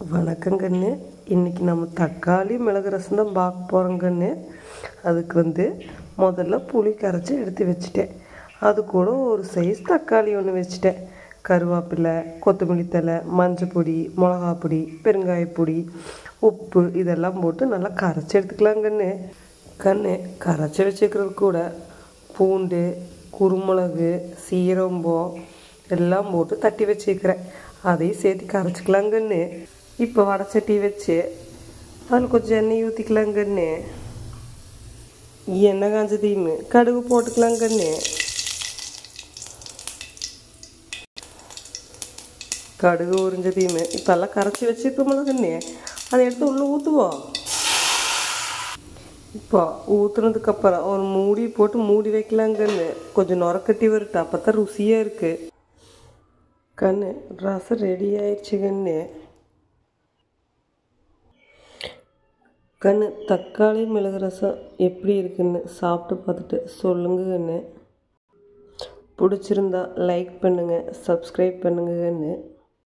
வணக்கம் கண்ணு. இன்றைக்கி நம்ம தக்காளி மிளகு ரசம் தான் பார்க்க போகிறோம் கண்ணு. அதுக்கு முதல்ல புளி கரைச்சி எடுத்து வச்சுட்டேன். அது கூட ஒரு சைஸ் தக்காளி ஒன்று வச்சுட்டேன். கருவேப்பிலை, கொத்தமல்லி தழை, மஞ்சள் பொடி, மிளகா பொடி, பெருங்காயப்பொடி, உப்பு இதெல்லாம் போட்டு நல்லா கரைச்சி எடுத்துக்கலாம் கண்ணு. கரைச்சி வச்சுக்கிறது கூட பூண்டு, குருமிளகு, சீரகம் எல்லாம் போட்டு தட்டி வச்சுக்கிறேன். அதையும் சேர்த்து கரைச்சிக்கலாங்கன்னு. இப்போ வடச்சட்டி வச்சு அதில் கொஞ்சம் எண்ணெய் ஊற்றிக்கலாங்கன்னு. எண்ணெய் காஞ்சதையுமே கடுகு போட்டுக்கலாங்கன்னு. கடுகு உறிஞ்சதையுமே இப்போல்லாம் கரைச்சி வச்சுருக்கோம்லங்கண்ணே, அதை எடுத்து உள்ளே ஊற்றுவோம். இப்போ ஊற்றுனதுக்கப்புறம் ஒரு மூடி போட்டு மூடி வைக்கலாங்கன்னு. கொஞ்சம் நுரக்கட்டி வருட்டு, அப்போ தான் ருசியாக இருக்குது கண்ணு. ரசம் ரெடி ஆயிடுச்சு கண்ணு. தக்காளி மிளகு ரசம் எப்படி இருக்குன்னு சாப்பிட்டு பார்த்துட்டு சொல்லுங்க கண்ணு. பிடிச்சிருந்தா லைக் பண்ணுங்கள், சப்ஸ்கிரைப் பண்ணுங்க கண்ணு.